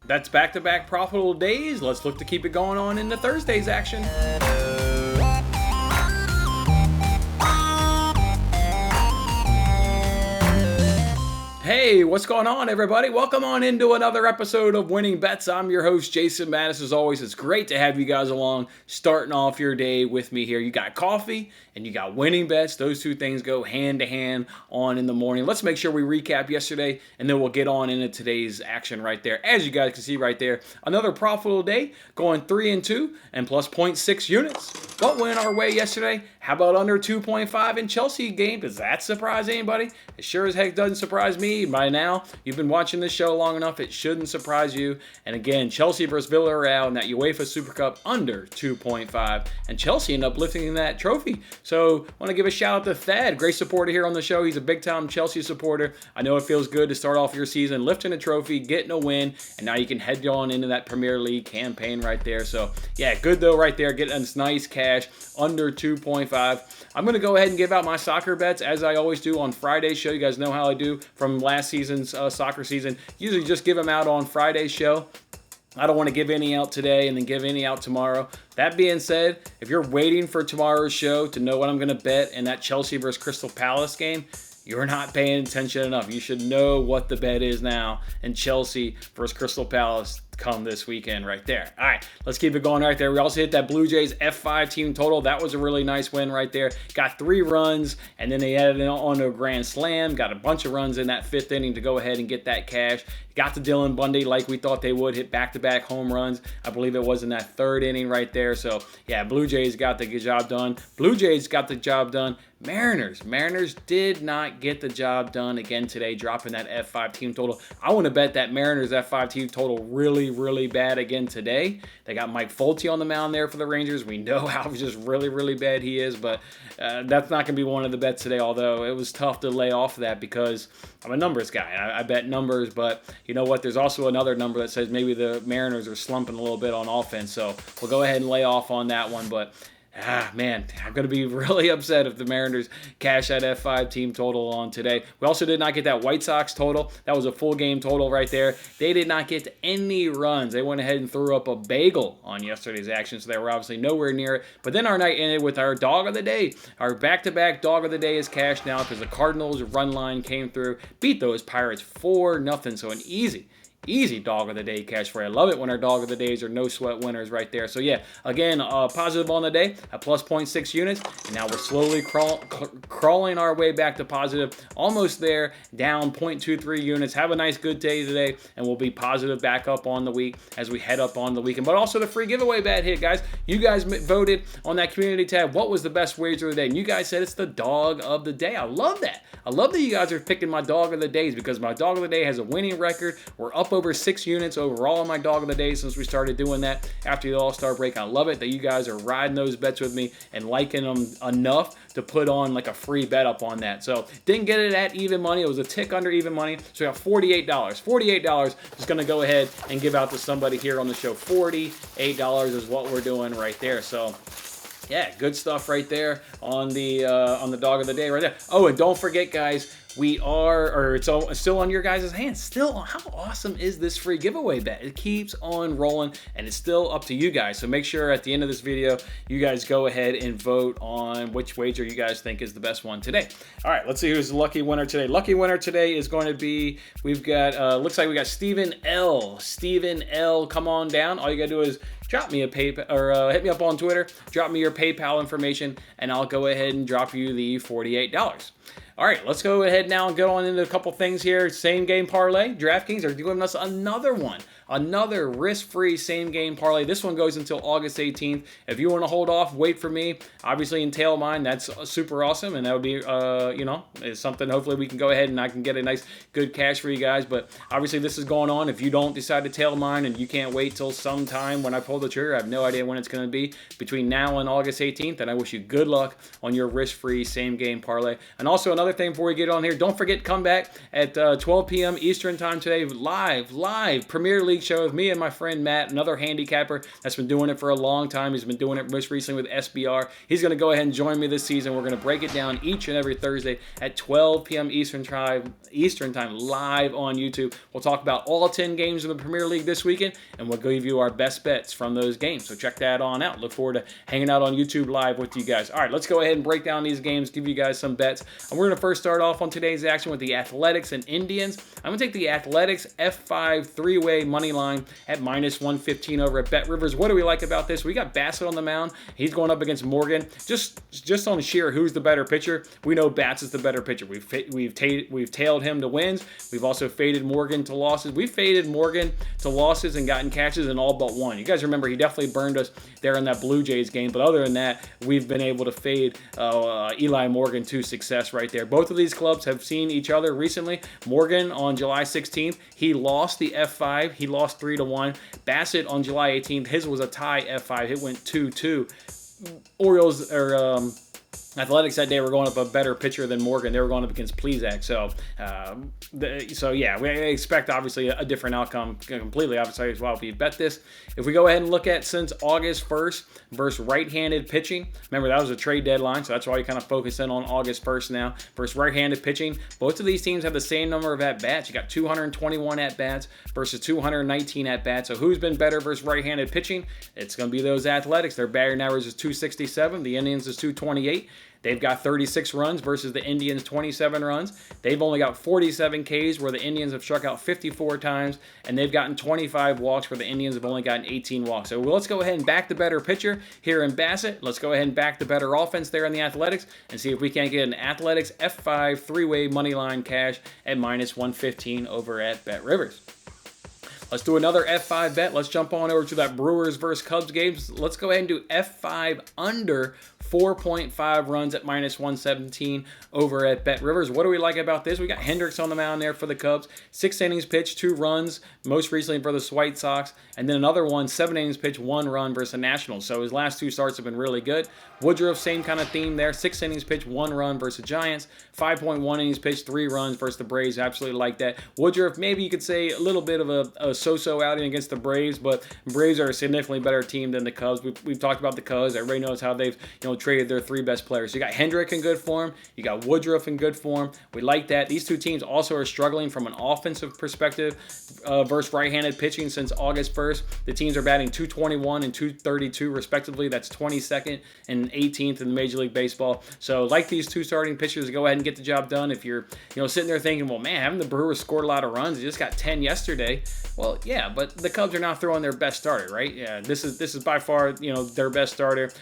That's back-to-back profitable days. Let's look to keep it going on into Thursday's action. Hey, what's going on, everybody? Welcome on into another episode of Winning Bets. I'm your host, Jason Mattis. As always, it's great to have you guys along, starting off your day with me here. You got coffee and you got winning bets. Those two things go hand to hand on in the morning. Let's make sure we recap yesterday, and then we'll get on into today's action right there. As you guys can see right there, another profitable day, going 3-2 and plus 0.6 units. What went our way yesterday? How about under 2.5 in Chelsea game? Does that surprise anybody? It sure as heck doesn't surprise me. By now, you've been watching this show long enough, it shouldn't surprise you. And again, Chelsea versus Villarreal in that UEFA Super Cup under 2.5. And Chelsea ended up lifting that trophy. So I want to give a shout out to Thad, great supporter here on the show. He's a big-time Chelsea supporter. I know it feels good to start off your season lifting a trophy, getting a win, and now you can head on into that Premier League campaign right there. So yeah, good though right there, getting us nice cash under 2.5. I'm going to go ahead and give out my soccer bets as I always do on Friday's show. You guys know how I do from last season's soccer season. Usually just give them out on Friday's show. I don't want to give any out today and then give any out tomorrow. That being said, if you're waiting for tomorrow's show to know what I'm going to bet in that Chelsea versus Crystal Palace game, you're not paying attention enough. You should know what the bet is now in Chelsea versus Crystal Palace come this weekend right there. All right, let's keep it going right there. We also hit that Blue Jays F5 team total. That was a really nice win right there. Got 3 runs, and then they added it on to a grand slam. Got a bunch of runs in that 5th inning to go ahead and get that cash. Got to Dylan Bundy like we thought they would, hit back-to-back home runs. I believe it was in that 3rd inning right there. So, yeah, Blue Jays got the job done. Blue Jays got the job done. Mariners did not get the job done again today, dropping that F5 team total. I want to bet that Mariners F5 team total really bad again today. They got Mike Folty on the mound there for the Rangers. We know how just really bad he is, but that's not going to be one of the bets today, although it was tough to lay off of that because I'm a numbers guy. I bet numbers, but you know what? There's also another number that says maybe the Mariners are slumping a little bit on offense, so we'll go ahead and lay off on that one, but man, I'm going to be really upset if the Mariners cash that F5 team total on today. We also did not get that White Sox total. That was a full game total right there. They did not get any runs. They went ahead and threw up a bagel on yesterday's action, so they were obviously nowhere near it. But then our night ended with our dog of the day. Our back-to-back dog of the day is cashed now because the Cardinals run line came through, beat those Pirates 4-0, so an easy dog of the day cash for you. I love it when our dog of the days are no sweat winners right there. So yeah, again, positive on the day at plus 0.6 units. And now we're slowly crawling our way back to positive. Almost there, down 0.23 units. Have a nice good day today, and we'll be positive back up on the week as we head up on the weekend. But also the free giveaway bet hit, guys. You guys voted on that community tab. What was the best wager of the day? And you guys said it's the dog of the day. I love that. I love that you guys are picking my dog of the days because my dog of the day has a winning record. We're up over 6 units overall on my dog of the day since we started doing that after the All-Star break. I love it that you guys are riding those bets with me and liking them enough to put on like a free bet up on that. So didn't get it at even money. It was a tick under even money. So we got $48. $48 is going to go ahead and give out to somebody here on the show. $48 is what we're doing right there. So yeah, good stuff right there on the dog of the day right there. Oh, and don't forget, guys, it's still on your guys' hands. Still, how awesome is this free giveaway bet? It keeps on rolling, and it's still up to you guys. So make sure at the end of this video, you guys go ahead and vote on which wager you guys think is the best one today. All right, let's see who's the lucky winner today. Lucky winner today is going to be, we've got, looks like we got Stephen L. Stephen L, come on down. All you got to do is drop me a PayPal, or hit me up on Twitter, drop me your PayPal information, and I'll go ahead and drop you the $48. All right, let's go ahead now and go on into a couple things here. Same game parlay. DraftKings are doing us another one. Another risk-free same-game parlay. This one goes until August 18th. If you want to hold off, wait for me. Obviously, entail mine. That's super awesome, and that would be, it's something hopefully we can go ahead and I can get a nice, good cash for you guys. But obviously, this is going on. If you don't decide to tail mine and you can't wait till sometime when I pull the trigger, I have no idea when it's going to be between now and August 18th, and I wish you good luck on your risk-free same-game parlay. And also, another another thing before we get on here. Don't forget, come back at 12 p.m. Eastern time today. Live Premier League show with me and my friend Matt, another handicapper that's been doing it for a long time. He's been doing it most recently with SBR. He's going to go ahead and join me this season. We're going to break it down each and every Thursday at 12 p.m. Eastern time live on YouTube. We'll talk about all 10 games of the Premier League this weekend, and we'll give you our best bets from those games. So check that on out. Look forward to hanging out on YouTube live with you guys. All right, let's go ahead and break down these games, give you guys some bets. And we're going to first start off on today's action with the Athletics and Indians. I'm going to take the Athletics F5 three-way money line at -115 over at Bet Rivers. What do we like about this? We got Bassett on the mound. He's going up against Morgan. Just on sheer who's the better pitcher, we know Bats is the better pitcher. We've tailed him to wins. We've also faded Morgan to losses. We've faded Morgan to losses and gotten catches in all but one. You guys remember he definitely burned us there in that Blue Jays game, but other than that, we've been able to fade Eli Morgan to success right there. Both of these clubs have seen each other recently. Morgan on July 16th, he lost the F5. He lost 3-1. Bassett on July 18th, his was a tie F5. It went 2-2. Athletics that day were going up a better pitcher than Morgan. They were going up against Plesac. So yeah, we expect obviously a different outcome completely. Obviously, as well, if you bet this. If we go ahead and look at since August 1st versus right-handed pitching, remember that was a trade deadline, so that's why you kind of focus in on August 1st now. Versus right-handed pitching, both of these teams have the same number of at-bats. You got 221 at-bats versus 219 at-bats. So who's been better versus right-handed pitching? It's going to be those Athletics. Their batting average is 267. The Indians is 228. They've got 36 runs versus the Indians' 27 runs. They've only got 47 Ks where the Indians have struck out 54 times, and they've gotten 25 walks where the Indians have only gotten 18 walks. So let's go ahead and back the better pitcher here in Bassett. Let's go ahead and back the better offense there in the Athletics and see if we can't get an Athletics F5 three-way money line cash at -115 over at Bet Rivers. Let's do another F5 bet. Let's jump on over to that Brewers versus Cubs game. Let's go ahead and do F5 under 4.5 runs at -117 over at Bet Rivers. What do we like about this? We got Hendricks on the mound there for the Cubs. 6 innings pitched, 2 runs, most recently for the White Sox. And then another one, 7 innings pitched, 1 run versus the Nationals. So his last 2 starts have been really good. Woodruff, same kind of theme there. 6 innings pitched, 1 run versus the Giants. 5.1 innings pitched, 3 runs versus the Braves. Absolutely like that. Woodruff, maybe you could say a little bit of a so-so outing against the Braves, but Braves are a significantly better team than the Cubs. We've talked about the Cubs. Everybody knows how they've traded their 3 best players. So you got Hendrick in good form. You got Woodruff in good form. We like that. These 2 teams also are struggling from an offensive perspective versus right-handed pitching since August 1st. The teams are batting .221 and .232 respectively. That's 22nd and 18th in Major League Baseball. So like these 2 starting pitchers to go ahead and get the job done. If you're sitting there thinking, well, man, haven't the Brewers scored a lot of runs? They just got 10 yesterday. Well, yeah, but the Cubs are not throwing their best starter, right? Yeah, this is by far their best starter.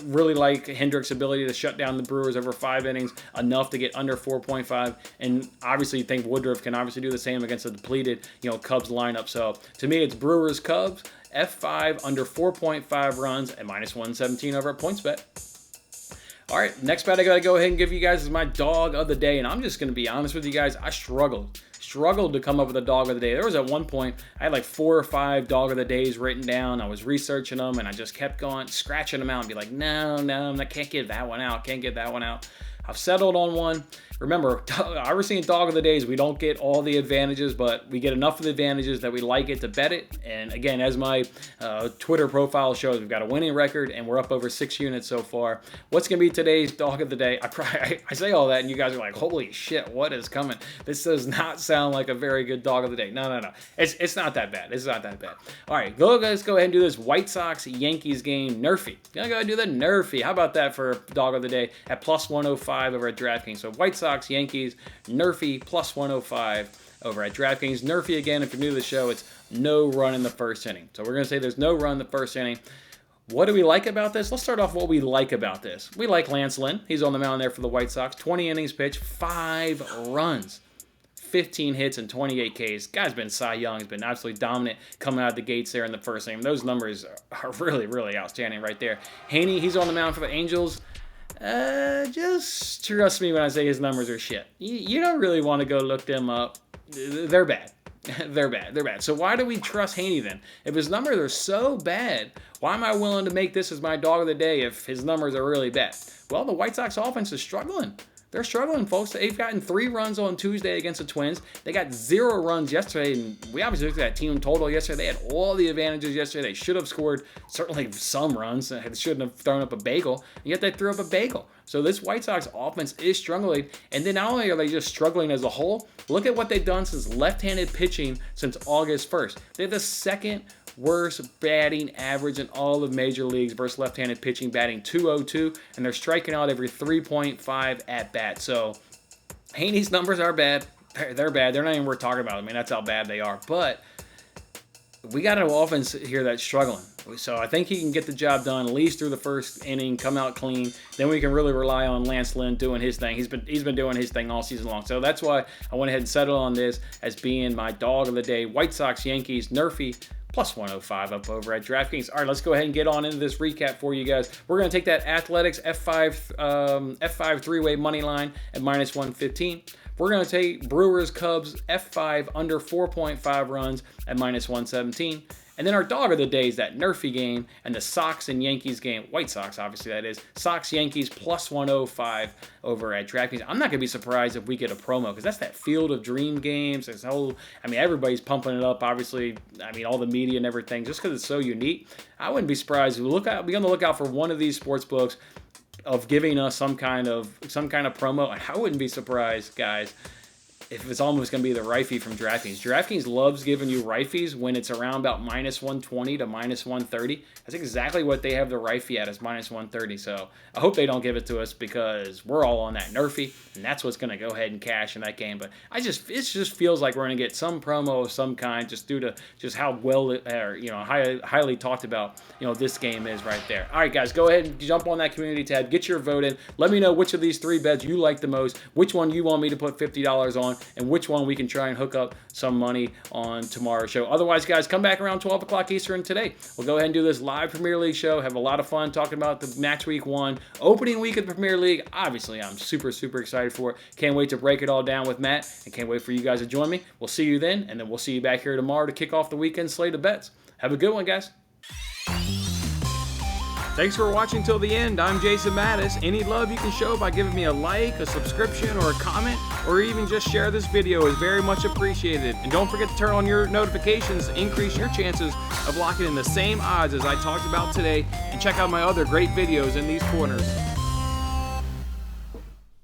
Really like Hendrick's ability to shut down the Brewers over 5 innings, enough to get under 4.5, and obviously you think Woodruff can obviously do the same against a depleted Cubs lineup. So to me, it's Brewers Cubs F5 under 4.5 runs at -117 over at PointsBet. All right, next bet I got to go ahead and give you guys is my dog of the day, and I'm just going to be honest with you guys. I struggled to come up with a dog of the day. There was at one point, I had like 4 or 5 dog of the days written down. I was researching them, and I just kept going, scratching them out and be like, no, I can't get that one out. I've settled on one. Remember, I was seeing dog of the days. We don't get all the advantages, but we get enough of the advantages that we like it to bet it. And again, as my Twitter profile shows, we've got a winning record, and we're up over 6 units so far. What's going to be today's dog of the day? I say all that, and you guys are like, holy shit, what is coming? This does not sound like a very good dog of the day. No. It's not that bad. It's not that bad. All right, let's go ahead and do this White Sox-Yankees game, Nerfy. Gonna go ahead and do the Nerfy. How about that for dog of the day at +105 over at DraftKings? So White Sox, Yankees, Nerfy +105 over at DraftKings. Nerfy, again, if you're new to the show, it's no run in the first inning. So we're going to say there's no run in the first inning. What do we like about this? Let's start off what we like about this. We like Lance Lynn. He's on the mound there for the White Sox. 20 innings pitched, 5 runs. 15 hits and 28 Ks. Guy's been Cy Young. He's been absolutely dominant coming out of the gates there in the first inning. Those numbers are really, really outstanding right there. Haney, he's on the mound for the Angels. Just trust me when I say his numbers are shit. You don't really want to go look them up. They're bad. They're bad. So why do we trust Haney then? If his numbers are so bad, why am I willing to make this as my dog of the day if his numbers are really bad? Well, the White Sox offense is struggling. they're struggling, folks. They've gotten 3 runs on Tuesday against the Twins. They got 0 runs yesterday, and we obviously looked at that team total yesterday. They had all the advantages yesterday. They should have scored certainly some runs. They shouldn't have thrown up a bagel, and yet they threw up a bagel. So this White Sox offense is struggling, and then not only are they just struggling as a whole, look at what they've done since left-handed pitching since August 1st. They have the second worst batting average in all of major leagues versus left-handed pitching, batting .202, and they're striking out every 3.5 at bat. So Haney's numbers are bad. They're bad. They're not even worth talking about. I mean, that's how bad they are. But we got an offense here that's struggling. So I think he can get the job done at least through the first inning, come out clean. Then we can really rely on Lance Lynn doing his thing. He's been doing his thing all season long. So that's why I went ahead and settled on this as being my dog of the day. White Sox, Yankees, Nerfy, plus 105 up over at DraftKings. All right, let's go ahead and get on into this recap for you guys. We're going to take that Athletics F5 three-way money line at minus 115. We're going to take Brewers Cubs F5 under 4.5 runs at minus 117. And then our dog of the day is that Nerfy game and the Sox and Yankees game. White Sox, obviously, that is. Sox, Yankees, plus 105 over at DraftKings. I'm not going to be surprised if we get a promo because that's that Field of Dream games. There's everybody's pumping it up, obviously. I mean, all the media and everything, just because it's so unique. I wouldn't be surprised. Be on the lookout for one of these sports books of giving us some kind of promo. And I wouldn't be surprised, guys, if it's almost going to be the Rifey from DraftKings. DraftKings loves giving you Rifeys when it's around about minus 120 to minus 130. That's exactly what they have the Rifey at, is minus 130. So I hope they don't give it to us because we're all on that Nerfy, and that's what's going to go ahead and cash in that game. But it just feels like we're going to get some promo of some kind just due to just how well, highly talked about, this game is right there. All right, guys, go ahead and jump on that community tab. Get your vote in. Let me know which of these 3 bets you like the most, which one you want me to put $50 on, and which one we can try and hook up some money on tomorrow's show. Otherwise, guys, come back around 12 o'clock Eastern today. We'll go ahead and do this live Premier League show, have a lot of fun talking about the match week 1, opening week of the Premier League. Obviously, I'm super, super excited for it. Can't wait to break it all down with Matt, and can't wait for you guys to join me. We'll see you then, and then we'll see you back here tomorrow to kick off the weekend slate of bets. Have a good one, guys. Thanks for watching till the end. I'm Jason Mattis. Any love you can show by giving me a like, a subscription, or a comment, or even just share this video is very much appreciated. And don't forget to turn on your notifications to increase your chances of locking in the same odds as I talked about today. And check out my other great videos in these corners.